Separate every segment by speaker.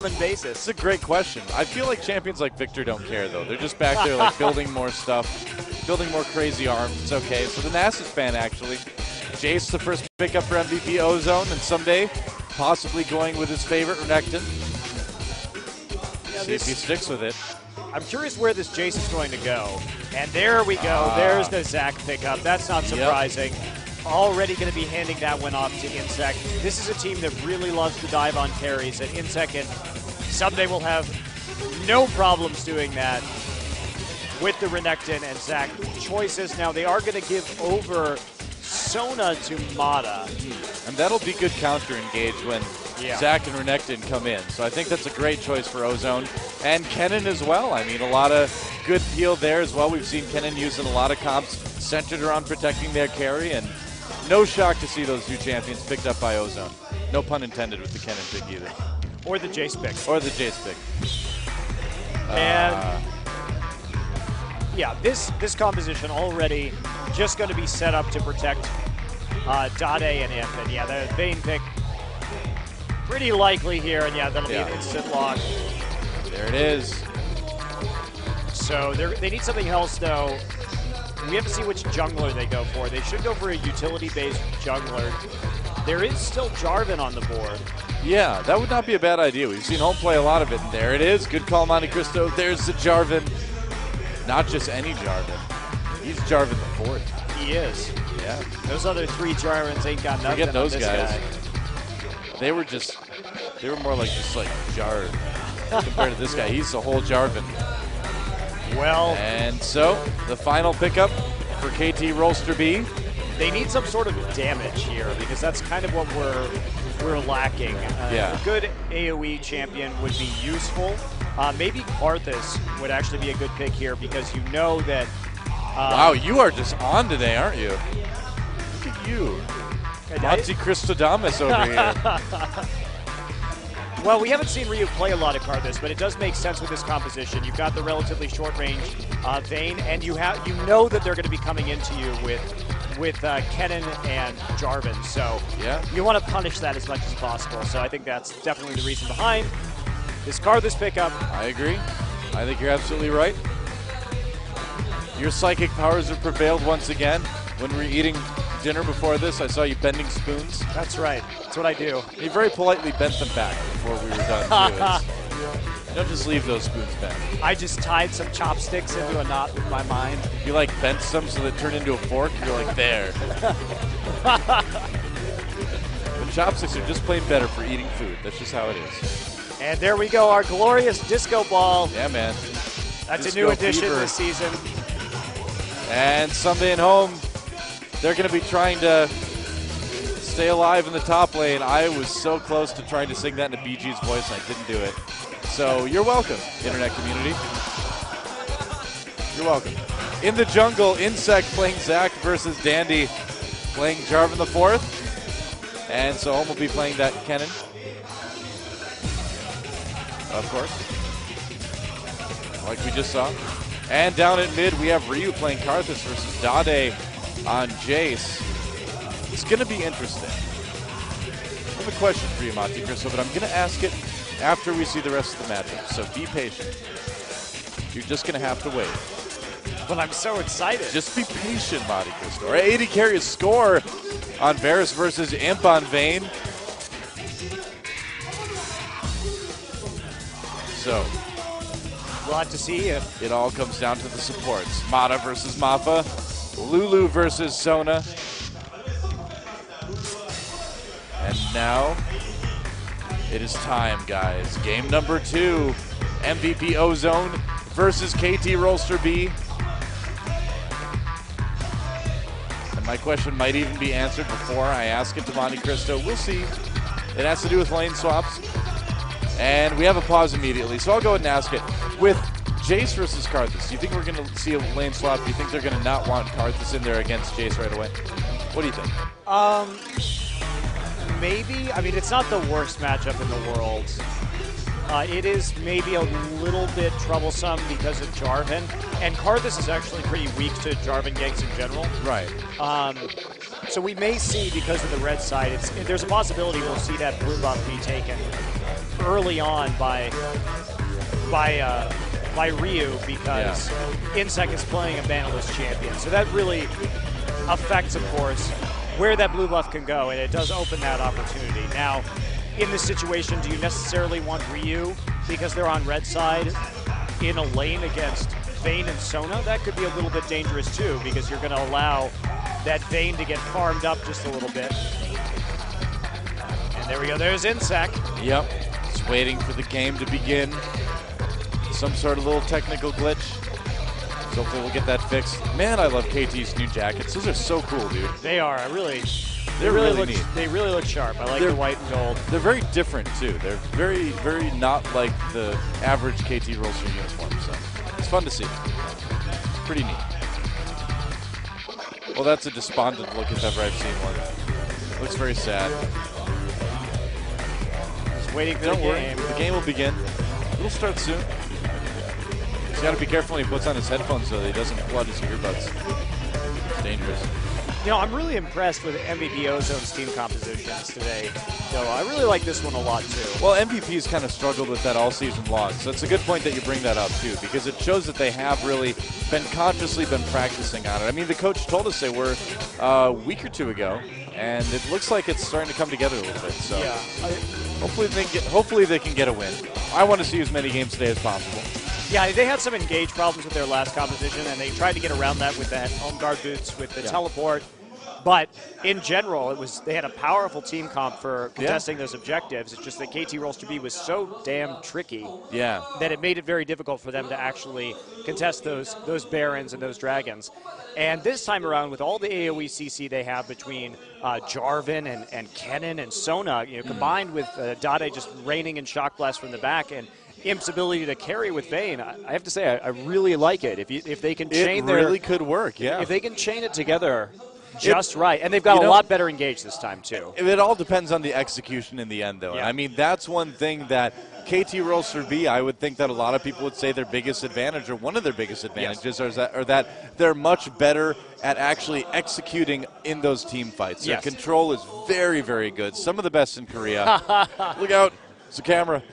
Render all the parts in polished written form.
Speaker 1: often basis?
Speaker 2: It's a great question. I feel like champions like Victor don't care, though. They're just back there like building more stuff, building more crazy arms. It's okay. So the Nasus fan, actually. Jace, the first pickup for MVP Ozone, and someday possibly going with his favorite, Renekton.
Speaker 1: Yeah,
Speaker 2: see if he sticks with it.
Speaker 1: I'm curious where this Jace is going to go. And there we go. There's the Zac pickup. That's not surprising. Yep. Already going to be handing that one off to Insec. This is a team that really loves to dive on carries, and Insec and someday will have no problems doing that with the Renekton and Zac choices. Now, they are going to give over Sona to Mata.
Speaker 2: And that'll be good counter-engage when Zac and Renekton come in. So I think that's a great choice for Ozone. And Kennen as well. I mean, a lot of good peel there as well. We've seen Kennen using a lot of comps centered around protecting their carry, and no shock to see those two champions picked up by Ozone. No pun intended with the Kennen pick either.
Speaker 1: Or the Jace pick.
Speaker 2: Or the Jace pick.
Speaker 1: And yeah, this composition already just going to be set up to protect Dade and Imp. And yeah, the Vayne pick pretty likely here. And yeah, that'll be an instant lock.
Speaker 2: There it is.
Speaker 1: So they need something else, though. We have to see which jungler they go for. They should go for a utility-based jungler. There is still Jarvan on the board.
Speaker 2: Yeah, that would not be a bad idea. We've seen Home play a lot of it, and there it is. Good call, Monte Cristo. There's the Jarvan. Not just any Jarvan. He's Jarvan the fourth.
Speaker 1: He is.
Speaker 2: Yeah.
Speaker 1: Those other three Jarvans ain't got nothing.
Speaker 2: Forget those
Speaker 1: on this
Speaker 2: guys.
Speaker 1: Guy.
Speaker 2: They were more like just like Jar compared to this guy. He's the whole Jarvan.
Speaker 1: Well,
Speaker 2: and so the final pickup for KT Rolster B.
Speaker 1: They need some sort of damage here because that's kind of what we're lacking. A good AoE champion would be useful. Maybe Karthus would actually be a good pick here because you know that.
Speaker 2: Wow, you are just on today, aren't you? Look at you, Monty Christodamus over here.
Speaker 1: Well, we haven't seen Ryu play a lot of Karthus, but it does make sense with this composition. You've got the relatively short-range Vayne, and you know that they're going to be coming into you with Kennen and Jarvan. So you want to punish that as much as possible. So I think that's definitely the reason behind this Karthus pickup.
Speaker 2: I agree. I think you're absolutely right. Your psychic powers have prevailed once again. When we were eating dinner before this, I saw you bending spoons.
Speaker 1: That's right. That's what I do.
Speaker 2: You very politely bent them back before we were done, too. Don't just leave those spoons bent.
Speaker 1: I just tied some chopsticks into a knot with my mind.
Speaker 2: You like bent some so they turned into a fork? You're like, there. The chopsticks are just plain better for eating food. That's just how it is.
Speaker 1: And there we go, our glorious disco ball.
Speaker 2: Yeah, man.
Speaker 1: That's disco a new addition this season.
Speaker 2: And someday at home, they're going to be trying to stay alive in the top lane. I was so close to trying to sing that into BG's voice, and I didn't do it. So you're welcome, internet community. You're welcome. In the jungle, Insect playing Zac versus Dandy playing Jarvan the fourth. And so Home will be playing that Kennen. Of course. Like we just saw. And down at mid, we have Ryu playing Karthus versus Dade on Jace. It's going to be interesting. I have a question for you, Monte Cristo, but I'm going to ask it after we see the rest of the matchup. So be patient. You're just going to have to wait.
Speaker 1: But I'm so excited.
Speaker 2: Just be patient, Monte Cristo. Our AD carry a score on Varus versus Imp on Vayne. So
Speaker 1: we'll have to see if
Speaker 2: it all comes down to the supports. Mata versus Mappa. Lulu versus Sona. And now it is time, guys. Game number 2. MVP Ozone versus KT Rolster B. And my question might even be answered before I ask it to Monte Cristo. We'll see. It has to do with lane swaps. And we have a pause immediately, so I'll go ahead and ask it. With Jace versus Karthus, do you think we're going to see a lane swap? Do you think they're going to not want Karthus in there against Jace right away? What do you think?
Speaker 1: Maybe. I mean, it's not the worst matchup in the world. It is maybe a little bit troublesome because of Jarvan, and kha'zix is actually pretty weak to Jarvan ganks in general.
Speaker 2: Right.
Speaker 1: So we may see, because of the red side, there's a possibility we'll see that blue buff be taken early on by Ryu, because Insec is playing a bannerless champion. So that really affects, of course, where that blue buff can go, and it does open that opportunity. Now, in this situation, do you necessarily want Ryu, because they're on red side, in a lane against Vayne and Sona? That could be a little bit dangerous too, because you're going to allow that Vayne to get farmed up just a little bit. And there we go, there's Insec.
Speaker 2: Yep, just waiting for the game to begin. Some sort of little technical glitch. So hopefully we'll get that fixed. Man, I love KT's new jackets. Those are so cool, dude.
Speaker 1: They are,
Speaker 2: They're really neat.
Speaker 1: They really look sharp. I like the white and gold.
Speaker 2: They're very different too. They're very, very not like the average KT Rolster uniform. So it's fun to see. Pretty neat. Well, that's a despondent look if ever I've seen one. Looks very sad.
Speaker 1: Just waiting for the game.
Speaker 2: The game will begin. It'll start soon. He's got to be careful when he puts on his headphones so that he doesn't flood his earbuds. It's dangerous.
Speaker 1: You know, I'm really impressed with MVP Ozone's team compositions today. So I really like this one a lot too.
Speaker 2: Well, MVP's kind of struggled with that all season long, so it's a good point that you bring that up too, because it shows that they have really consciously been practicing on it. I mean, the coach told us they were a week or two ago, and it looks like it's starting to come together a little bit. So
Speaker 1: yeah,
Speaker 2: hopefully they can get a win. I want to see as many games today as possible.
Speaker 1: Yeah, they had some engage problems with their last composition, and they tried to get around that with the home guard boots, with the teleport. But in general, they had a powerful team comp for contesting those objectives. It's just that KT Rolster B was so damn tricky that it made it very difficult for them to actually contest those Barons and those Dragons. And this time around, with all the AoE CC they have between Jarvan and Kennen and Sona, combined with Dade just raining in Shock Blast from the back, and Imp's ability to carry with Vayne, I have to say I really like it. If they can chain
Speaker 2: it really could work. Yeah,
Speaker 1: if they can chain it together just right, and they've got a lot better engaged this time too.
Speaker 2: It all depends on the execution in the end, though.
Speaker 1: Yeah.
Speaker 2: I mean, that's one thing that KT Rolster B, I would think that a lot of people would say their biggest advantage, or one of their biggest advantages, or that they're much better at actually executing in those team fights. Their control is very, very good. Some of the best in Korea. Look out! It's a camera.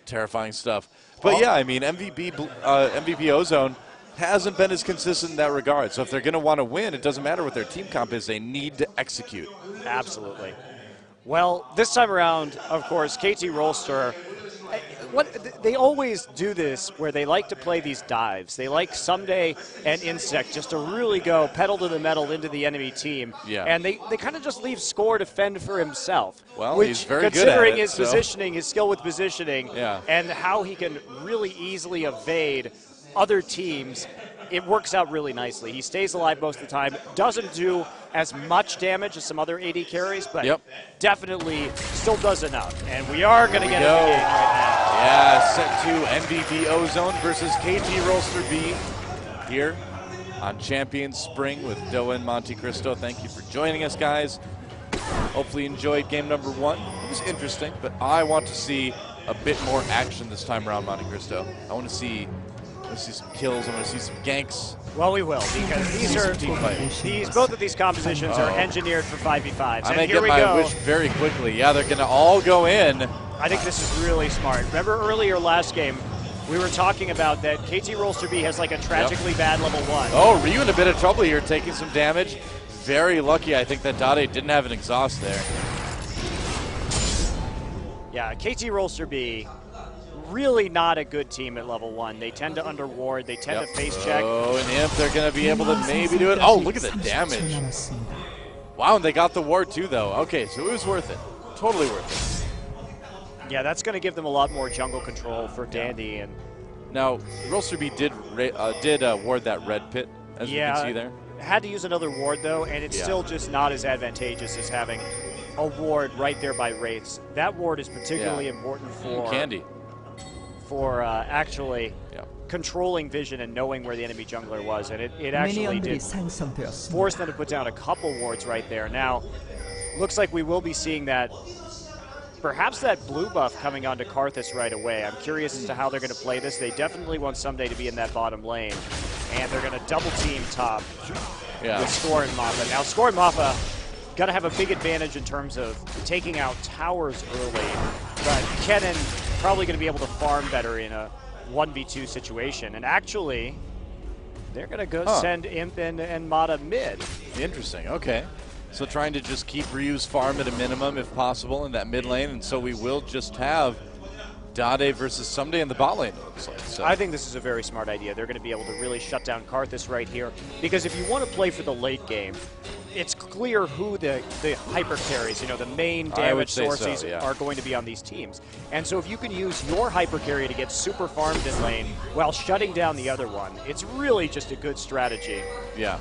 Speaker 2: Terrifying stuff. But yeah, I mean, MVP Ozone hasn't been as consistent in that regard. So if they're going to want to win, it doesn't matter what their team comp is. They need to execute.
Speaker 1: Absolutely. Well, this time around, of course, KT Rolster, they always do this where they like to play these dives. They like Someday and Insect just to really go pedal to the metal into the enemy team.
Speaker 2: Yeah.
Speaker 1: And they kind of just leave Score to fend for himself.
Speaker 2: Well,
Speaker 1: which,
Speaker 2: he's very good at
Speaker 1: considering
Speaker 2: it,
Speaker 1: his positioning, his skill with positioning,
Speaker 2: Yeah.
Speaker 1: and how he can really easily evade other teams, it works out really nicely. He stays alive most of the time, doesn't do as much damage as some other AD carries, but definitely still does enough. And we are going to get into the game right now.
Speaker 2: Yeah, set to MVP Ozone versus KT Rolster B here on Champions Spring with Doa and Monte Cristo. Thank you for joining us, guys. Hopefully you enjoyed game number 1. It was interesting, but I want to see a bit more action this time around, Monte Cristo. I want to see some kills. I want to see some ganks.
Speaker 1: Well, we will, because both of these compositions are engineered for 5v5s.
Speaker 2: I'm going to get my wish very quickly. Yeah, they're going to all go in.
Speaker 1: I think this is really smart. Remember earlier last game, we were talking about that KT Rolster B has like a tragically bad level 1.
Speaker 2: Oh, Ryu in a bit of trouble here, taking some damage. Very lucky, I think, that Dade didn't have an exhaust there.
Speaker 1: Yeah, KT Rolster B, really not a good team at level 1. They tend to underward. They tend to face check.
Speaker 2: Oh, and Imp, they're going to be able to maybe do it. Oh, look at the damage. Wow, and they got the ward too, though. Okay, so it was worth it. Totally worth it.
Speaker 1: Yeah, that's going to give them a lot more jungle control for Dandy. And
Speaker 2: now, Rolster B did ward that red pit, as you can see there.
Speaker 1: Had to use another ward, though, and it's still just not as advantageous as having a ward right there by Wraiths. That ward is particularly important for
Speaker 2: Candy.
Speaker 1: For actually controlling vision and knowing where the enemy jungler was, and it actually did force them to put down a couple wards right there. Now, looks like we will be seeing that perhaps that blue buff coming onto Kha'zix right away. I'm curious as to how they're going to play this. They definitely want Someday to be in that bottom lane, and they're going to double team top with Score and Mappa. Now, Score and Mappa got to have a big advantage in terms of taking out towers early, but Kennen probably going to be able to farm better in a 1v2 situation. And actually, they're going to go send Imp and Mata mid.
Speaker 2: Interesting, okay. So trying to just keep Ryu's farm at a minimum if possible in that mid lane, and so we will just have Dade versus Someday in the bot lane, it looks like. So.
Speaker 1: I think this is a very smart idea. They're going to be able to really shut down Kha'zix right here, because if you want to play for the late game, it's clear who the hyper carries, the main damage sources are going to be on these teams. And so if you can use your hyper carry to get super farmed in lane while shutting down the other one, it's really just a good strategy.
Speaker 2: Yeah.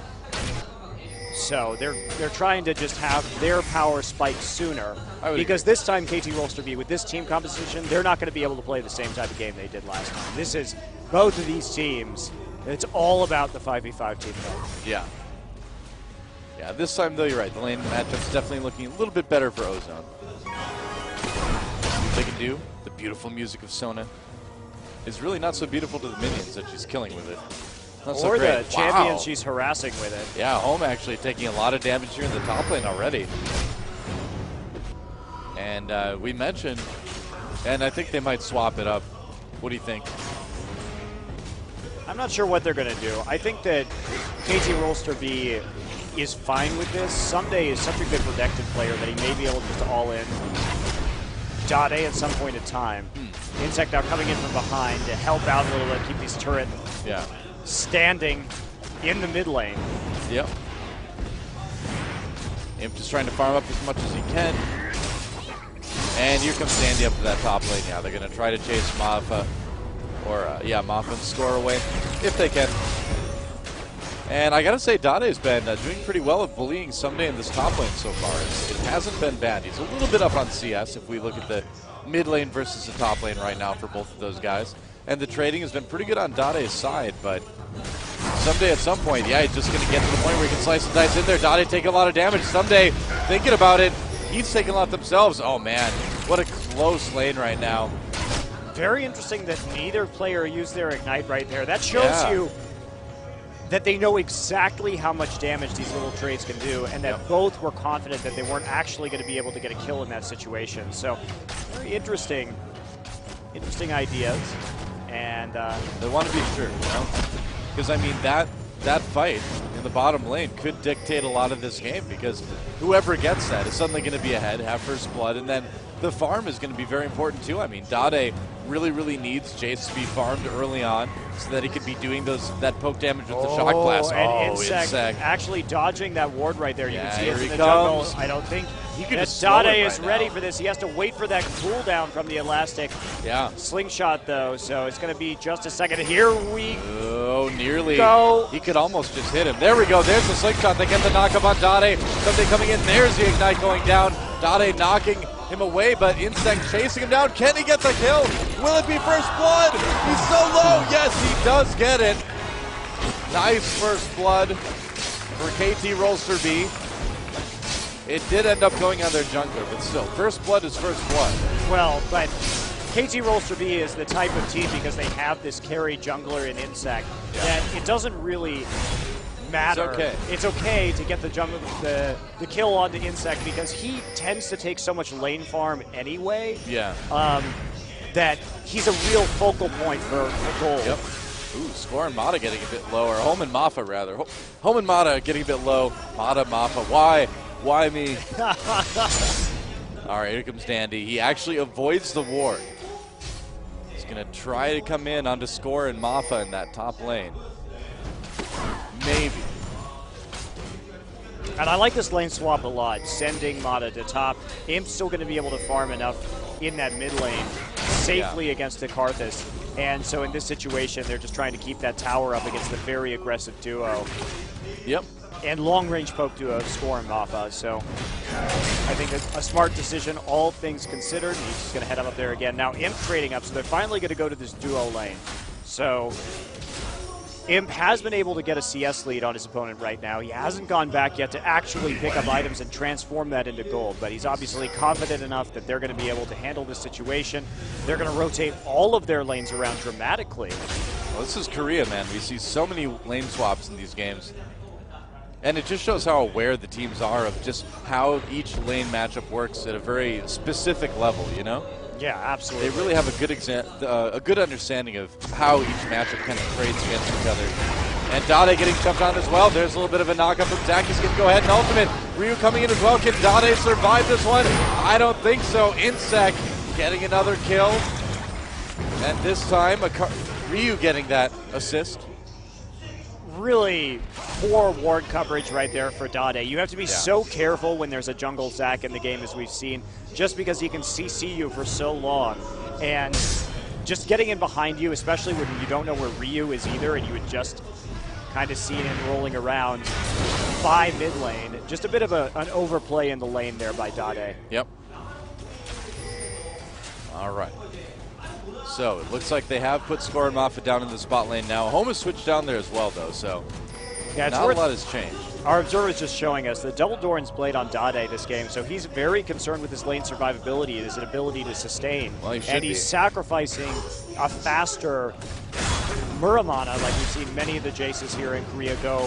Speaker 1: So they're trying to just have their power spike sooner, because this time KT Rolster B, with this team composition, they're not going to be able to play the same type of game they did last time. This is both of these teams. It's all about the 5v5 team fight.
Speaker 2: Yeah. Yeah, this time, though, you're right. The lane matchup's definitely looking a little bit better for Ozone. What they can do, the beautiful music of Sona, is really not so beautiful to the minions that she's killing with it. Not so
Speaker 1: or
Speaker 2: great.
Speaker 1: The champions she's harassing with it.
Speaker 2: Yeah, Home actually taking a lot of damage here in the top lane already. And we mentioned, and I think they might swap it up. What do you think?
Speaker 1: I'm not sure what they're going to do. I think that KT Rolster B is fine with this. Someday is such a good protected player that he may be able to just all in Dade at some point in time. Insect now coming in from behind to help out a little bit, keep these turret standing in the mid lane.
Speaker 2: Yep. Imp just trying to farm up as much as he can. And here comes Sandy up to that top lane now. They're going to try to chase Mappa, or Mappa and Score away if they can. And I got to say, Dade's been doing pretty well at bullying Someday in this top lane so far. It hasn't been bad. He's a little bit up on CS if we look at the mid lane versus the top lane right now for both of those guys. And the trading has been pretty good on Dade's side, but Someday at some point, he's just going to get to the point where he can slice and dice in there. Dade taking a lot of damage. Someday thinking about it. He's taking a lot themselves. Oh, man. What a close lane right now.
Speaker 1: Very interesting that neither player used their Ignite right there. That shows you that they know exactly how much damage these little trades can do, and that both were confident that they weren't actually going to be able to get a kill in that situation. So, very interesting ideas. And
Speaker 2: they want to be sure, because I mean that fight in the bottom lane could dictate a lot of this game, because whoever gets that is suddenly going to be ahead, have first blood, and then the farm is going to be very important too. I mean, Dade really needs Jace to be farmed early on so that he could be doing that poke damage with the shock blast.
Speaker 1: And Insect actually dodging that ward right there. You can see it in the
Speaker 2: comes.
Speaker 1: jungle. I don't think
Speaker 2: that
Speaker 1: Dade is ready for this. He has to wait for that cooldown from the elastic slingshot, though, so it's going to be just a second. Here we
Speaker 2: nearly
Speaker 1: go.
Speaker 2: He could almost just hit him. There we go. There's the slingshot. They get the knockup on Dade. Something coming in. There's the Ignite going down. Dade knocking him away, but Insect chasing him down. Can he get the kill? Will it be first blood? He's so low. Yes, he does get it. Nice first blood for KT Rolster B. It did end up going on their jungler, but still, first blood is first blood.
Speaker 1: Well, but KT Rolster B is the type of team, because they have this carry jungler in Insect, that it doesn't really matter. It's okay to get the kill onto Insect, because he tends to take so much lane farm anyway. That he's a real focal point for gold.
Speaker 2: Yep. Ooh, Score and Mata getting a bit lower. Home and Mappa, rather. Home and Mata getting a bit low. Mata, Mappa. Why me? All right, here comes Dandy. He actually avoids the ward. He's going to try to come in onto Score and Mappa in that top lane. Maybe.
Speaker 1: And I like this lane swap a lot, sending Mata to top. Imp's still going to be able to farm enough in that mid lane safely against the Kha'zix. And so in this situation, they're just trying to keep that tower up against the very aggressive duo.
Speaker 2: Yep.
Speaker 1: And long-range poke duo, Score and Mappa. So I think a smart decision, all things considered. He's just going to head up there again. Now Imp trading up, so they're finally going to go to this duo lane. So Imp has been able to get a CS lead on his opponent right now. He hasn't gone back yet to actually pick up items and transform that into gold, but he's obviously confident enough that they're going to be able to handle this situation. They're going to rotate all of their lanes around dramatically.
Speaker 2: Well, this is Korea, man. We see so many lane swaps in these games. And it just shows how aware the teams are of just how each lane matchup works at a very specific level, you know?
Speaker 1: Yeah, absolutely.
Speaker 2: They really have a good understanding of how each matchup kind of trades against each other. And Dade getting jumped on as well. There's a little bit of a knockup from Zach. He's going to go ahead and ultimate. Ryu coming in as well. Can Dade survive this one? I don't think so. Insec getting another kill. And this time, Ryu getting that assist.
Speaker 1: Really poor ward coverage right there for Dade. You have to be so careful when there's a jungle Zac in the game, as we've seen, just because he can CC you for so long. And just getting in behind you, especially when you don't know where Ryu is either, and you would just kind of see him rolling around by mid lane. Just a bit of an overplay in the lane there by Dade.
Speaker 2: Yep. All right. So it looks like they have put Score and Maffa down in the spot lane now. Home has switched down there as well, though, so
Speaker 1: yeah,
Speaker 2: not a lot has changed.
Speaker 1: Our observer is just showing us that Double Doran's played on Dade this game, so he's very concerned with his lane survivability and his ability to sustain.
Speaker 2: Well,
Speaker 1: and he's sacrificing a faster Muramana, like we've seen many of the Jaces here in Korea go,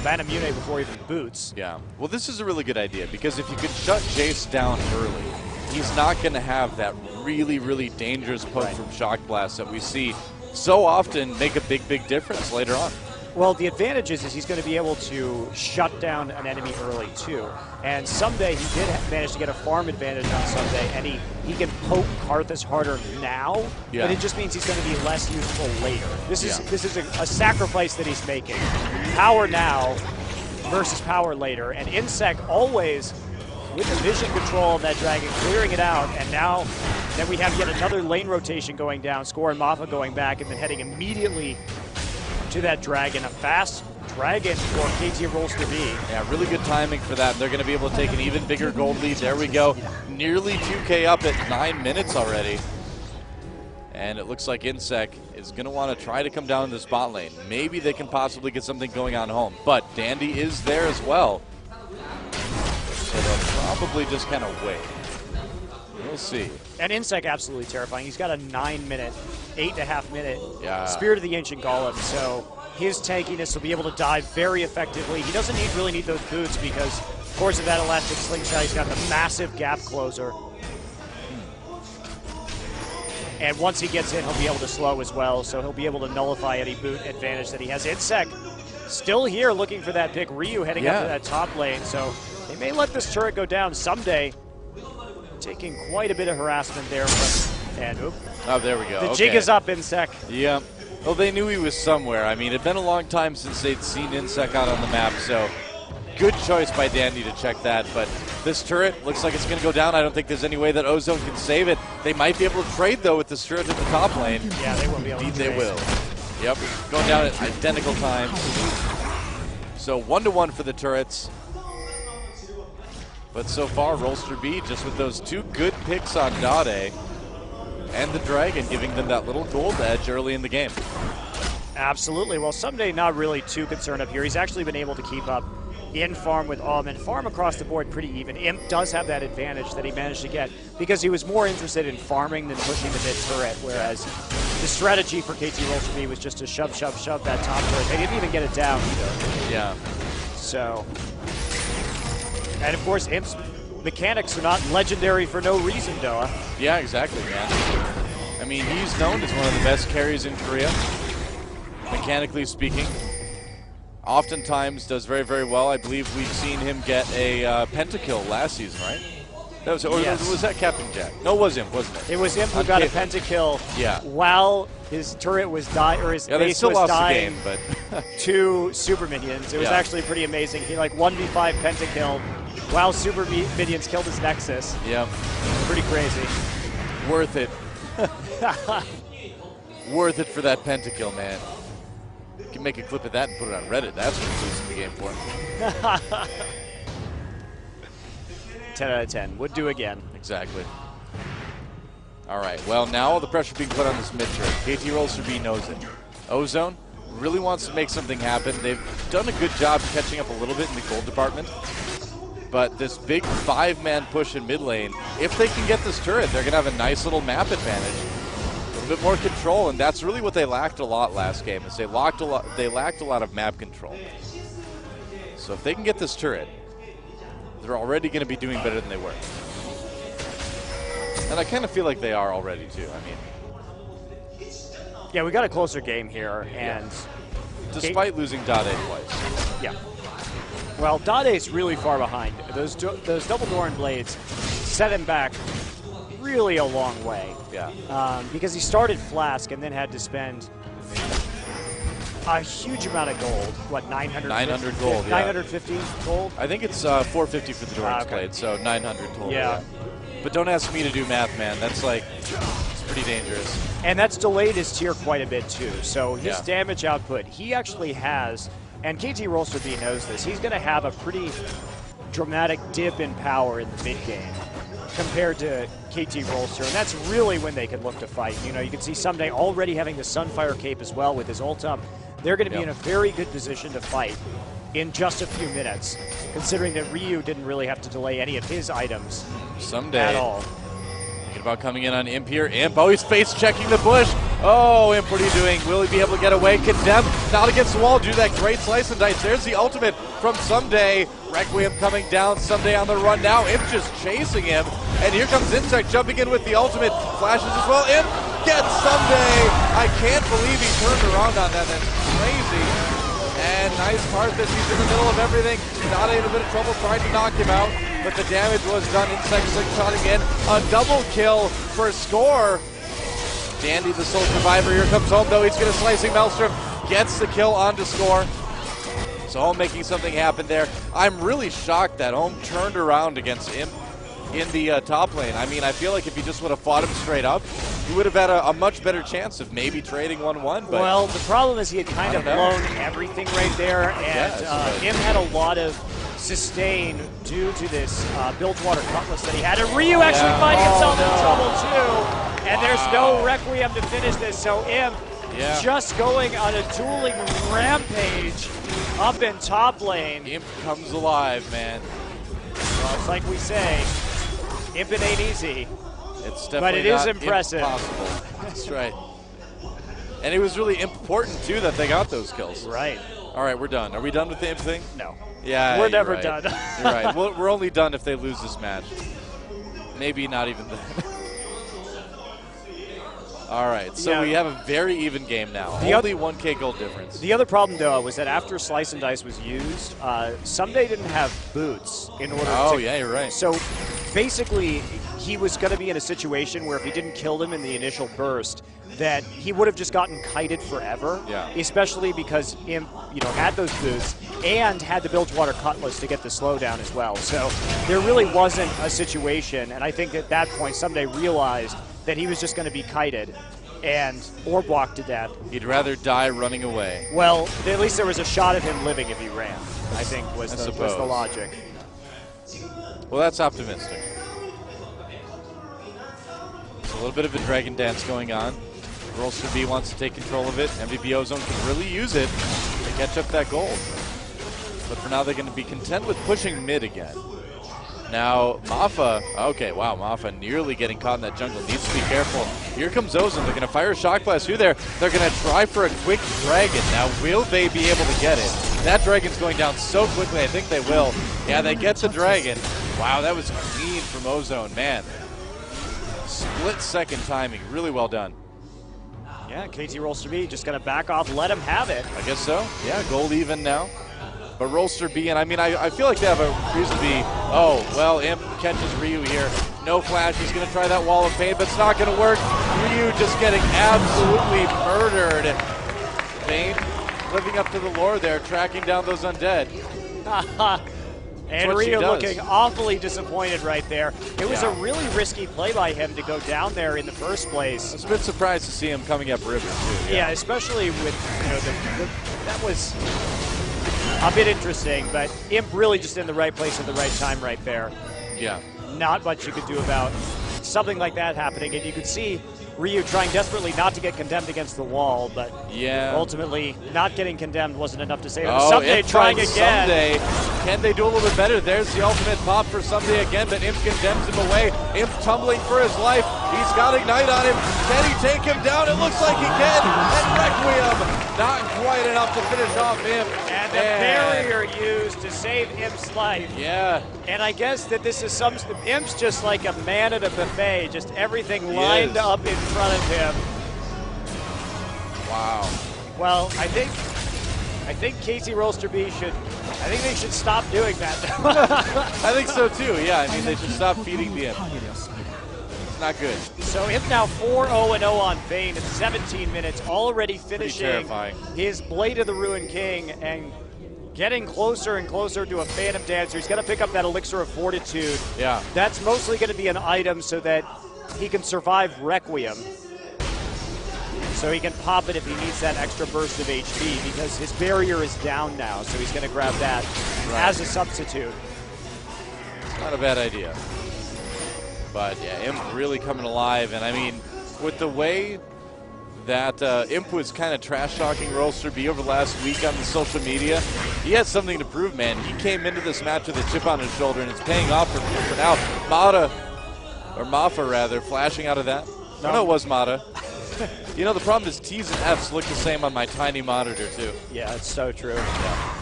Speaker 1: Manamune before even boots.
Speaker 2: Yeah. Well, this is a really good idea, because if you could shut Jace down early, he's not going to have that really, really dangerous poke from Shock Blast that we see so often make a big, big difference later on.
Speaker 1: Well, the advantage is he's going to be able to shut down an enemy early, too. And someday he did manage to get a farm advantage on Sunday, and he can poke Karthus harder now, but it just means he's going to be less useful later. This is a sacrifice that he's making. Power now versus power later, and Insec always with the vision control of that dragon, clearing it out, and now then we have yet another lane rotation going down, Score and Maffa going back, and then heading immediately to that dragon. A fast dragon for KT Rolster B.
Speaker 2: Yeah, really good timing for that. They're going to be able to take an even bigger gold lead. There we go. Nearly 2K up at 9 minutes already. And it looks like Insec is going to want to try to come down in the spot lane. Maybe they can possibly get something going on home. But Dandy is there as well. So they'll probably just kind of wait. We'll see.
Speaker 1: And Insec absolutely terrifying. He's got a 9-minute, 8.5 minute Spirit of the Ancient Golem, so his tankiness will be able to dive very effectively. He doesn't really need those boots because, of course, of that elastic slingshot, he's got the massive gap closer. And once he gets in, he'll be able to slow as well, so he'll be able to nullify any boot advantage that he has. Insec still here looking for that pick. Ryu heading up to that top lane, so they may let this turret go down someday. Taking quite a bit of harassment there. And
Speaker 2: oh, there we go.
Speaker 1: The jig is up, Insec.
Speaker 2: Yeah. Well, they knew he was somewhere. I mean, it had been a long time since they'd seen Insec out on the map, so good choice by Dandy to check that. But this turret looks like it's going to go down. I don't think there's any way that Ozone can save it. They might be able to trade, though, with this turret at the top lane.
Speaker 1: Yeah, they will be able to.
Speaker 2: Indeed, they will. Yep, going down at identical times. So 1-1 for the turrets. But so far, Rolster B, just with those two good picks on Dade and the Dragon, giving them that little gold edge early in the game.
Speaker 1: Absolutely. Well, Someday not really too concerned up here. He's actually been able to keep up in farm with and farm across the board pretty even. Imp does have that advantage that he managed to get because he was more interested in farming than pushing the mid turret, whereas the strategy for KT Rolster B was just to shove that top turret. They didn't even get it down either.
Speaker 2: Yeah.
Speaker 1: So... And, of course, Imp's mechanics are not legendary for no reason, Doa.
Speaker 2: Yeah, exactly, man. I mean, he's known as one of the best carries in Korea, mechanically speaking. Oftentimes does very, very well. I believe we've seen him get a pentakill last season, right? That was, or was that Captain Jack? No, it was Imp, wasn't it?
Speaker 1: It was Imp who got a pentakill while his turret was dying, or his base was dying
Speaker 2: the game, but
Speaker 1: to super minions. It was actually pretty amazing. He 1v5 pentakill while super minions killed his Nexus.
Speaker 2: Yep.
Speaker 1: Pretty crazy.
Speaker 2: Worth it. Worth it for that pentakill, man. You can make a clip of that and put it on Reddit. That's what he's losing the game for.
Speaker 1: 10 out of 10. Would do again.
Speaker 2: Exactly. All right. Well, now all the pressure being put on this mid turret. KT Rolster B knows it. Ozone really wants to make something happen. They've done a good job catching up a little bit in the gold department. But this big 5-man push in mid lane, if they can get this turret, they're going to have a nice little map advantage. A little bit more control, and that's really what they lacked a lot last game, is they lacked a lot of map control. So if they can get this turret, they're already going to be doing better than they were. And I kind of feel like they are already, too. I mean,
Speaker 1: yeah, we got a closer game here, and
Speaker 2: despite losing Dade twice.
Speaker 1: Yeah. Well, Dade's really far behind. Those double Doran blades set him back really a long way.
Speaker 2: Yeah.
Speaker 1: Because he started Flask and then had to spend a huge amount of gold. What, 900?
Speaker 2: 900 gold, yeah.
Speaker 1: 950 gold?
Speaker 2: I think it's 450 for the Doran's
Speaker 1: okay.
Speaker 2: blade, so 900 total.
Speaker 1: Yeah.
Speaker 2: But don't ask me to do math, man. That's like, it's pretty dangerous.
Speaker 1: And that's delayed his tier quite a bit, too. So his damage output, he actually has, and KT Rolster B knows this, he's going to have a pretty dramatic dip in power in the mid game compared to KT Rolster, and that's really when they can look to fight. You know, you can see Someday already having the Sunfire Cape as well with his ult up. They're going to be in a very good position to fight in just a few minutes, considering that Ryu didn't really have to delay any of his items at all.
Speaker 2: Thinking about coming in on Imp here. Imp, oh, he's face checking the bush. Oh, Imp, what are you doing? Will he be able to get away? Condemned, not against the wall, do that great slice and dice. There's the ultimate from Someday. Requiem coming down, Someday on the run now. Imp just chasing him, and here comes Insect jumping in with the ultimate. Flashes as well. Imp gets Someday. I can't believe he turned around on that. That's crazy. And nice Karthus, he's in the middle of everything. Dade in a bit of trouble trying to knock him out, but the damage was done. Insect slingshotting in. A double kill for Score. Dandy, the sole survivor, here comes home though. He's going to slicing Maelstrom. Gets the kill onto Score. So Home making something happen there. I'm really shocked that Home turned around against Imp in the top lane. I mean, I feel like if he just would have fought him straight up, he would have had a much better chance of maybe trading 1-1.
Speaker 1: Well, the problem is he had kind of blown everything right there, and Imp had a lot of sustain due to this Bilgewater Cutlass that he had. And Ryu actually finding himself in trouble too. And there's no Requiem to finish this, so Imp just going on a dueling rampage up in top lane.
Speaker 2: Imp comes alive, man.
Speaker 1: Well, it's like we say, Imp it ain't easy.
Speaker 2: It's definitely
Speaker 1: but it is impressive.
Speaker 2: Impossible. That's right. And it was really important, too, that they got those kills.
Speaker 1: Right.
Speaker 2: All right, we're done. Are we done with the Imp thing?
Speaker 1: No.
Speaker 2: Yeah,
Speaker 1: we're never
Speaker 2: right.
Speaker 1: done.
Speaker 2: You're right. We're only done if they lose this match. Maybe not even then. All right, so we have a very even game now. Only 1K gold difference.
Speaker 1: The other problem, though, was that after Slice and Dice was used, Someday didn't have boots in order to...
Speaker 2: Oh, yeah, you're right.
Speaker 1: So basically, he was going to be in a situation where if he didn't kill them in the initial burst, that he would have just gotten kited forever.
Speaker 2: Yeah.
Speaker 1: Especially because Imp, had those boots and had the Bilgewater Cutlass to get the slowdown as well. So there really wasn't a situation, and I think at that point, Someday realized that he was just going to be kited and orb walked to death.
Speaker 2: He'd rather die running away.
Speaker 1: Well, at least there was a shot of him living if he ran, I think was the logic.
Speaker 2: Well, that's optimistic. There's a little bit of a dragon dance going on. Rolster B wants to take control of it. MVP Ozone can really use it to catch up that gold. But for now, they're going to be content with pushing mid again. Now, Mafa, okay, wow, Mafa nearly getting caught in that jungle. Needs to be careful. Here comes Ozone. They're going to fire a Shock Blast through there. They're going to try for a quick dragon. Now, will they be able to get it? That dragon's going down so quickly. I think they will. Yeah, they get the dragon. Wow, that was clean from Ozone, man. Split-second timing. Really well done.
Speaker 1: Yeah, KT Rolster B just going to back off, let him have it.
Speaker 2: I guess so. Yeah, gold even now. But Rolster B, and I mean, I feel like they have a reason to be, oh, well, Imp catches Ryu here. No flash, he's going to try that wall of pain, but it's not going to work. Ryu just getting absolutely murdered. Vayne living up to the lore there, tracking down those undead.
Speaker 1: And Ryu looking awfully disappointed right there. It was a really risky play by him to go down there in the first place.
Speaker 2: I was a bit surprised to see him coming up river, too.
Speaker 1: Yeah, especially with, that was a bit interesting, but Imp really just in the right place at the right time right there.
Speaker 2: Yeah.
Speaker 1: Not much you could do about something like that happening, and you could see Ryu trying desperately not to get condemned against the wall, but ultimately not getting condemned wasn't enough to save him. Someday trying again.
Speaker 2: Someday, can they do a little bit better? There's the ultimate pop for Someday again, but Imp condemns him away. Imp tumbling for his life. He's got Ignite on him. Can he take him down? It looks like he can. And Requiem, not quite enough to finish off Imp.
Speaker 1: And the barrier used to save Imp's life.
Speaker 2: Yeah.
Speaker 1: And I guess that this is Imp's just like a man at a buffet, just everything lined up in front of him.
Speaker 2: Wow.
Speaker 1: Well, I think KT Rolster B they should stop doing that.
Speaker 2: I think so too, yeah. I mean, they should stop feeding the Imp. It's not good.
Speaker 1: So Imp now 4-0-0 on Vayne in 17 minutes, already finishing his Blade of the Ruined King and getting closer and closer to a Phantom Dancer. He's got to pick up that Elixir of Fortitude.
Speaker 2: Yeah.
Speaker 1: That's mostly going to be an item so that he can survive Requiem. So he can pop it if he needs that extra burst of HP because his barrier is down now, so he's going to grab that as a substitute.
Speaker 2: It's not a bad idea. But yeah, Imp really coming alive, and I mean, with the way that Imp was kind of trash-talking Rolster B over the last week on the social media, he has something to prove, man. He came into this match with a chip on his shoulder, and it's paying off for now. Mafa rather, flashing out of that. No, it was Mata. You know, the problem is T's and F's look the same on my tiny monitor, too.
Speaker 1: Yeah, it's so true. Yeah.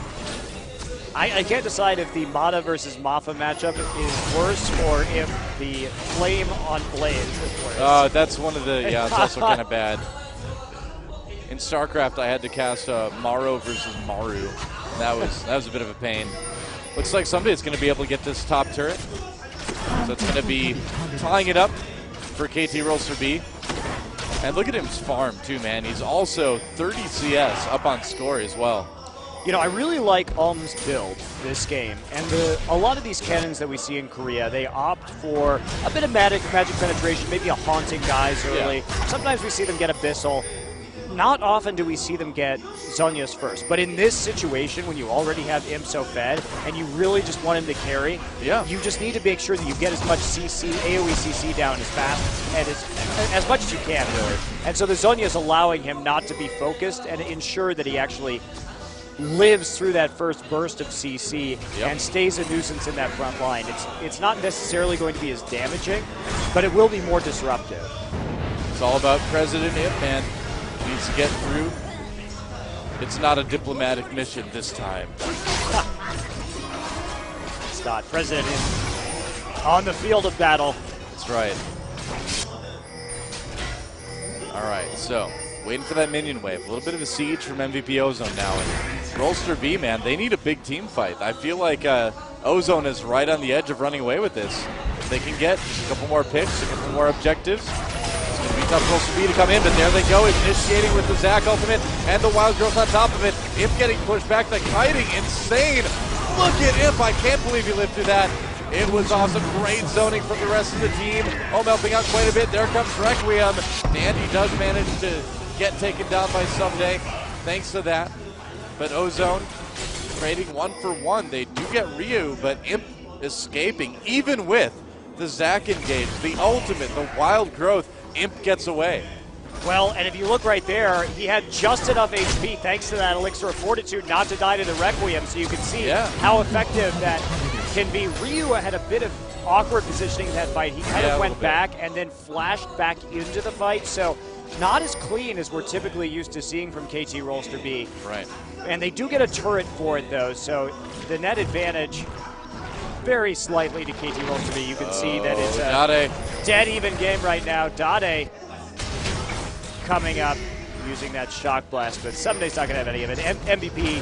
Speaker 1: I can't decide if the Mata versus Mafa matchup is worse or if the Flame on Blade is worse.
Speaker 2: That's one of the, it's also kind of bad. In StarCraft, I had to cast Maro versus Maru. That was a bit of a pain. Looks like somebody's going to be able to get this top turret. So it's going to be tying it up for KT Rolster B. And look at him's farm, too, man. He's also 30 CS up on score as well.
Speaker 1: You know, I really like Ulm's build this game. And a lot of these cannons that we see in Korea, they opt for a bit of magic penetration, maybe a Haunting guys early. Yeah. Sometimes we see them get Abyssal. Not often do we see them get Zhonya's first, but in this situation, when you already have Imp so fed, and you really just want him to carry, you just need to make sure that you get as much CC, AoE CC down as fast and as much as you can, really. And so the Zhonya is allowing him not to be focused and ensure that he actually lives through that first burst of CC and stays a nuisance in that front line. It's not necessarily going to be as damaging, but it will be more disruptive.
Speaker 2: It's all about President Imp, man. Needs to get through. It's not a diplomatic mission this time.
Speaker 1: It's not. President Imp on the field of battle.
Speaker 2: That's right. All right, so waiting for that minion wave. A little bit of a siege from MVP Ozone now. And Rolster B, man, they need a big team fight. I feel like Ozone is right on the edge of running away with this. If they can get just a couple more picks, a couple more objectives, it's going to be tough for Rolster B to come in, but there they go. He's initiating with the Zac ultimate and the Wild Growth on top of it. Imp getting pushed back, the kiting, insane. Look at Imp, I can't believe he lived through that. It was awesome, great zoning from the rest of the team. Home helping out quite a bit. There comes Requiem. Dandy does manage to get taken down by Someday, thanks to that. But Ozone trading 1-for-1. They do get Ryu, but Imp escaping, even with the Zac engage, the ultimate, the Wild Growth. Imp gets away.
Speaker 1: Well, and if you look right there, he had just enough HP thanks to that Elixir of Fortitude not to die to the Requiem, so you can see how effective that can be. Ryu had a bit of awkward positioning in that fight. He kind of went back and then flashed back into the fight, so not as clean as we're typically used to seeing from KT Rolster B.
Speaker 2: Right.
Speaker 1: And they do get a turret for it, though, so the net advantage very slightly to KT Rolster B. You can see that it's a dead even game right now. Dade coming up using that Shock Blast, but Someday's not going to have any of it. MVP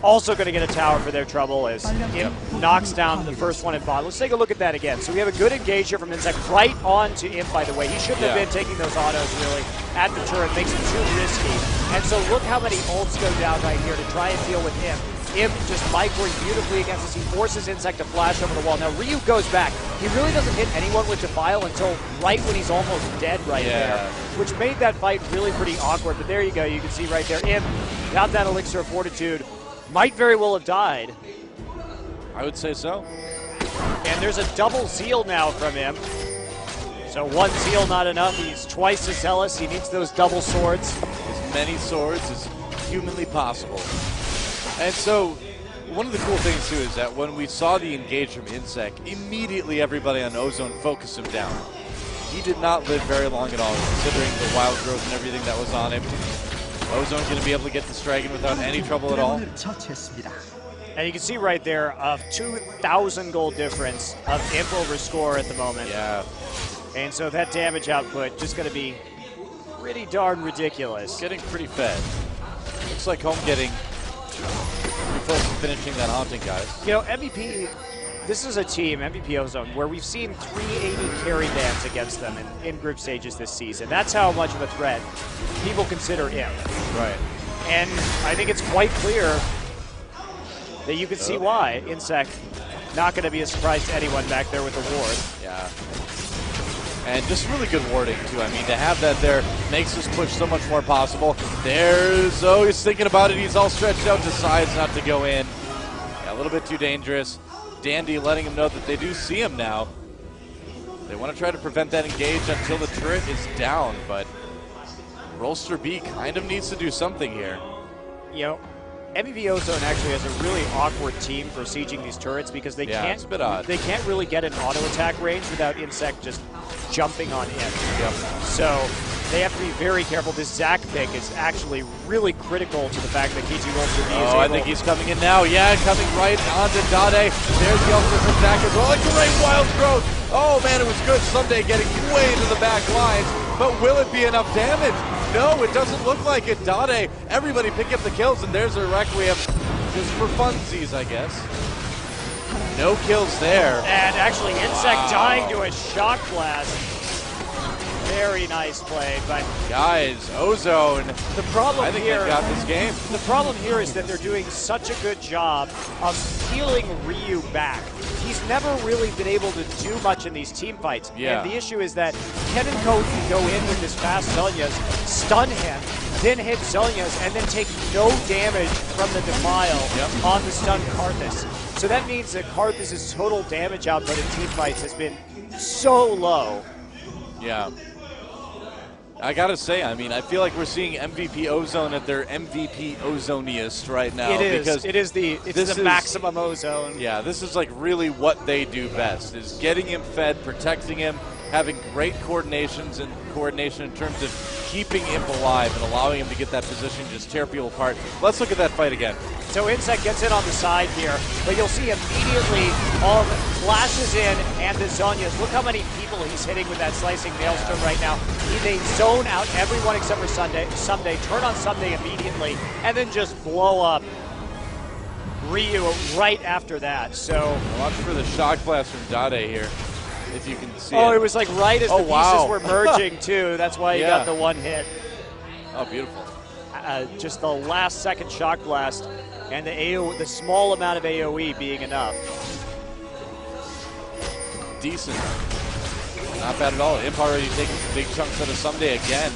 Speaker 1: also going to get a tower for their trouble as Imp knocks down the first one at bot. Let's take a look at that again. So we have a good engage here from Insect right on to Imp, by the way. He shouldn't have been taking those autos, really, at the turret. Makes it too risky. And so look how many ults go down right here to try and deal with Imp. Imp just microing beautifully against us. He forces Insect to flash over the wall. Now Ryu goes back. He really doesn't hit anyone with Defile until right when he's almost dead right there, which made that fight really pretty awkward. But there you go. You can see right there, Imp, without that Elixir of Fortitude, might very well have died.
Speaker 2: I would say so.
Speaker 1: And there's a double Zeal now from him. So one Zeal not enough. He's twice as zealous. He needs those double swords.
Speaker 2: As many swords as humanly possible. And so one of the cool things too is that when we saw the engage from Insec, immediately everybody on Ozone focused him down. He did not live very long at all, considering the wild growth and everything that was on him. Ozone's going to be able to get this dragon without any trouble at all.
Speaker 1: And you can see right there a 2,000 gold difference of imp over score at the moment.
Speaker 2: Yeah.
Speaker 1: And so that damage output just going to be pretty darn ridiculous.
Speaker 2: Getting pretty fed. Looks like Home getting pretty close to finishing that haunting, guys.
Speaker 1: You know, MVP, this is a team, MVP Ozone, where we've seen 380 carry bans against them in group stages this season. That's how much of a threat people consider imp.
Speaker 2: Right.
Speaker 1: And I think it's quite clear that you can see why Insec not going to be a surprise to anyone back there with the ward.
Speaker 2: Yeah. And just really good warding, too. I mean, to have that there makes this push so much more possible. There's, oh, he's thinking about it. He's all stretched out, decides not to go in. Yeah, a little bit too dangerous. Dandy letting him know that they do see him now. They want to try to prevent that engage until the turret is down, but Rolster B kind of needs to do something here.
Speaker 1: You know, MVP Ozone actually has a really awkward team for sieging these turrets because they can't.
Speaker 2: It's a bit odd.
Speaker 1: They can't really get an auto attack range without Insec just jumping on in.
Speaker 2: Yep.
Speaker 1: So they have to be very careful. This Zac pick is actually really critical to the fact that KT Rolster B is able.
Speaker 2: I think he's coming in now. Yeah, coming right onto Dade. There's the ultimate from Zac as well. A great wild growth. Oh man, it was good. Someday getting way into the back lines, but will it be enough damage? No, it doesn't look like it. Dade, everybody pick up the kills, and there's a Requiem just for funsies, I guess. No kills there.
Speaker 1: And actually, Insec dying to a shock blast. Very nice play, but
Speaker 2: guys, Ozone.
Speaker 1: The problem
Speaker 2: I think
Speaker 1: here,
Speaker 2: they've got this game.
Speaker 1: The problem here is that they're doing such a good job of healing Ryu back. He's never really been able to do much in these team fights.
Speaker 2: Yeah.
Speaker 1: And the issue is that Ken and Co can go in with his fast Zonyas, stun him, then hit Zonyas, and then take no damage from the Defile on the stunned Karthus. So that means that Karthus' total damage output in team fights has been so low.
Speaker 2: Yeah. I gotta say, I mean, I feel like we're seeing MVP Ozone at their MVP Ozoniest right now.
Speaker 1: It is.
Speaker 2: Because
Speaker 1: it's the maximum Ozone.
Speaker 2: Yeah, this is like really what they do best, is getting him fed, protecting him, having great coordination in terms of keeping him alive and allowing him to get that position, just tear people apart. Let's look at that fight again.
Speaker 1: So Insec gets in on the side here, but you'll see immediately all of it flashes in and the Zonyas. Look how many people he's hitting with that slicing Maelstrom right now. They zone out everyone except for Someday, turn on Someday immediately, and then just blow up Ryu right after that. So
Speaker 2: watch for the shock blast from Dade here, if you can see it.
Speaker 1: Oh, it was like right as the pieces were merging too. That's why he got the one hit.
Speaker 2: Oh, beautiful.
Speaker 1: Just the last second shock blast and the small amount of AoE being enough.
Speaker 2: Decent. Not bad at all. Imp already taking some big chunks out of Someday again.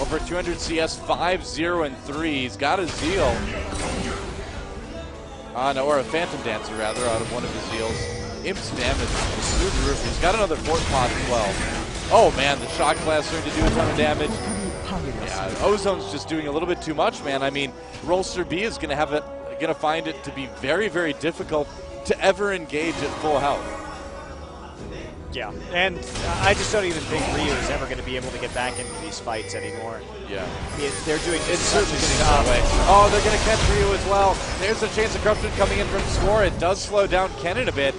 Speaker 2: Over 200 CS, 5-0 and 3. He's got a Zeal. Or a Phantom Dancer rather, out of one of his Zeals. Imp's damage is through the roof. He's got another Fort Pod as well. Oh man, the shock blast starting to do a ton of damage. Yeah, Ozone's just doing a little bit too much, man. I mean, Rolster B is gonna find it to be very, very difficult to ever engage at full health.
Speaker 1: Yeah, and I just don't even think Ryu is ever going to be able to get back into these fights anymore.
Speaker 2: Yeah.
Speaker 1: They're doing
Speaker 2: it's certainly that way. Oh, they're going to catch Ryu as well. There's a chance of corruption coming in from Score. It does slow down Kennen a bit.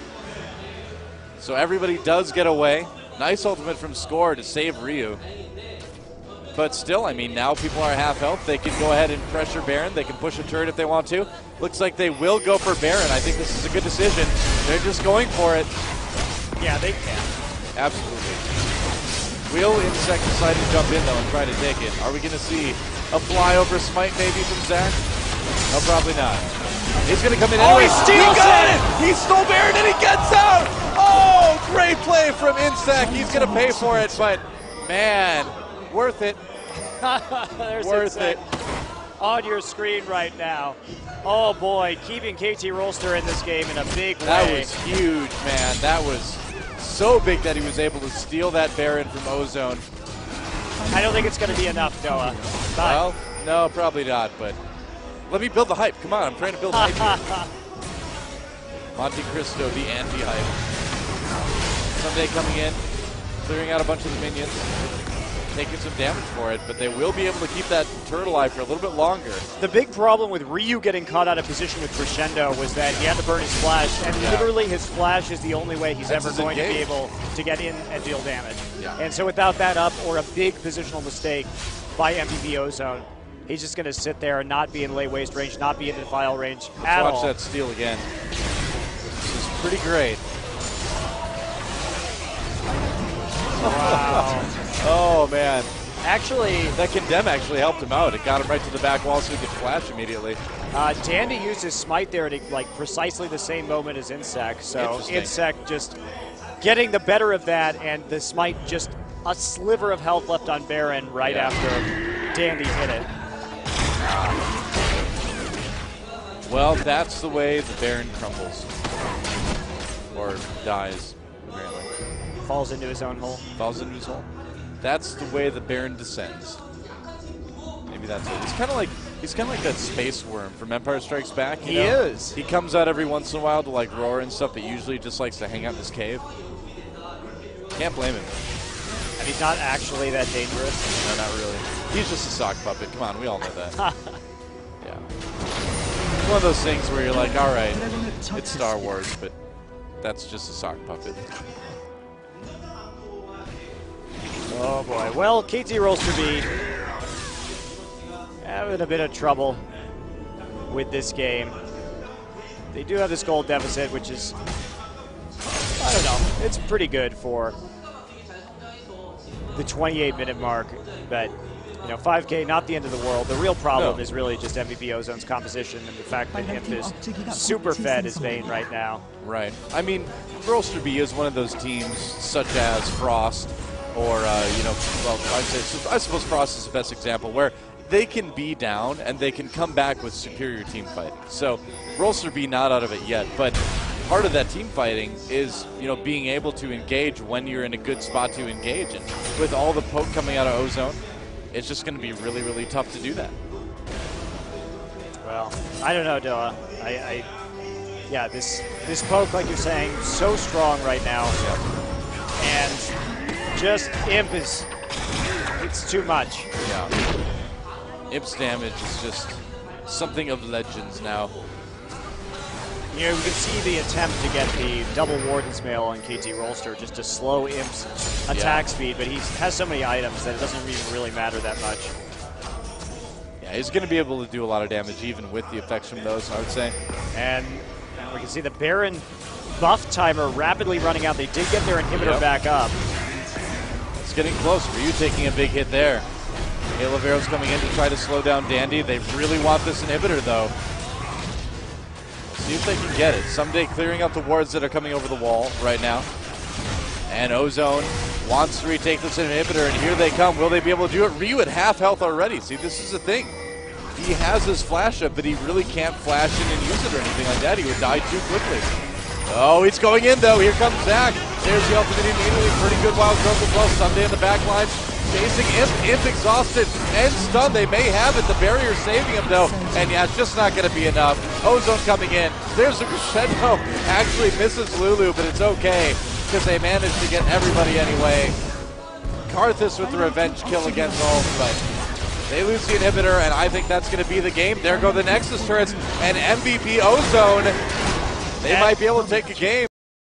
Speaker 2: So everybody does get away. Nice ultimate from Score to save Ryu. But still, I mean, now people are half health. They can go ahead and pressure Baron. They can push a turret if they want to. Looks like they will go for Baron. I think this is a good decision. They're just going for it.
Speaker 1: Yeah, they can.
Speaker 2: Absolutely. Will Insec decide to jump in, though, and try to take it? Are we going to see a flyover smite maybe from Zac? No, probably not. He's going to come in anyway. He got it! He stole Baron and he gets out! Oh, great play from Insec. He's going to pay for it, but, man, worth it.
Speaker 1: There's
Speaker 2: worth it.
Speaker 1: On your screen right now. Oh, boy, keeping KT Rolster in this game in a big way.
Speaker 2: That was huge, man. That was so big that he was able to steal that Baron from Ozone.
Speaker 1: I don't think it's going to be enough, Doa.
Speaker 2: Well, no, probably not, but let me build the hype. Come on, I'm trying to build hype here. Monte Cristo, the anti-hype. Someday coming in, clearing out a bunch of the minions, taking some damage for it, but they will be able to keep that turret alive for a little bit longer.
Speaker 1: The big problem with Ryu getting caught out of position with Crescendo was that he had to burn his flash, and literally his flash is the only way he's ever going to be able to get in and deal damage.
Speaker 2: Yeah.
Speaker 1: And so without that up or a big positional mistake by MVP Ozone, he's just going to sit there and not be in lay waste range, not be in defile range at all.
Speaker 2: Let's watch that steal again. This is pretty great.
Speaker 1: Wow.
Speaker 2: Oh, man.
Speaker 1: Actually,
Speaker 2: that condemn actually helped him out. It got him right to the back wall so he could flash immediately.
Speaker 1: Dandy used his smite there at like precisely the same moment as Insec. So Insec just getting the better of that, and the smite just a sliver of health left on Baron right after Dandy hit it.
Speaker 2: Well, that's the way the Baron crumbles. Or dies, apparently.
Speaker 1: Falls into his own hole.
Speaker 2: Falls into his hole. That's the way the Baron descends. Maybe that's it. He's kind of like that space worm from Empire Strikes Back.
Speaker 1: He is.
Speaker 2: He comes out every once in a while to like roar and stuff, but usually just likes to hang out in his cave. Can't blame him.
Speaker 1: And he's not actually that dangerous.
Speaker 2: No, not really. He's just a sock puppet. Come on, we all know that. Yeah. It's one of those things where you're like, all right, it's Star Wars, but that's just a sock puppet.
Speaker 1: Oh boy. Well, KT Rolster B having a bit of trouble with this game. They do have this gold deficit, which is, I don't know, it's pretty good for the 28-minute mark, but you know, 5K, not the end of the world. The real problem is really just MVP Ozone's composition and the fact that Imp is super fed his Vayne right now.
Speaker 2: Right. I mean, Rolster B is one of those teams, such as Frost, or, you know, well, I suppose Frost is the best example, where they can be down and they can come back with superior team fighting. So Rolster B not out of it yet, but part of that team fighting is, you know, being able to engage when you're in a good spot to engage. And with all the poke coming out of Ozone, it's just going to be really, really tough to do that.
Speaker 1: Well, I don't know, Doa. Yeah, this poke, like you're saying, so strong right now. And just Imp is, it's too much.
Speaker 2: Yeah. Imp's damage is just something of legends now.
Speaker 1: You know, we can see the attempt to get the double Warden's Mail on KT Rolster just to slow Imp's attack speed, but he has so many items that it doesn't even really matter that much.
Speaker 2: Yeah, he's going to be able to do a lot of damage even with the effects from those, I would say.
Speaker 1: And we can see the Baron buff timer rapidly running out. They did get their inhibitor back up.
Speaker 2: It's getting close. Ryu taking a big hit there. Oliveira's coming in to try to slow down Dandy. They really want this inhibitor, though. See if they can get it. Someday clearing out the wards that are coming over the wall right now. And Ozone wants to retake this inhibitor, and here they come. Will they be able to do it? Ryu at half health already. See, this is the thing. He has his flash up, but he really can't flash in and use it or anything like that. He would die too quickly. Oh, he's going in, though. Here comes Zach. There's the ultimate immediately. Pretty good wild growth as well. Someday in the back line. Chasing Imp. Imp exhausted and stunned. They may have it. The barrier saving him, though. And yeah, it's just not going to be enough. Ozone coming in. There's the crescendo. Actually misses Lulu, but it's okay because they managed to get everybody anyway. Karthus with the revenge kill against Ulf, but they lose the inhibitor, and I think that's going to be the game. There go the Nexus turrets, and MVP Ozone. They might be able to take a game.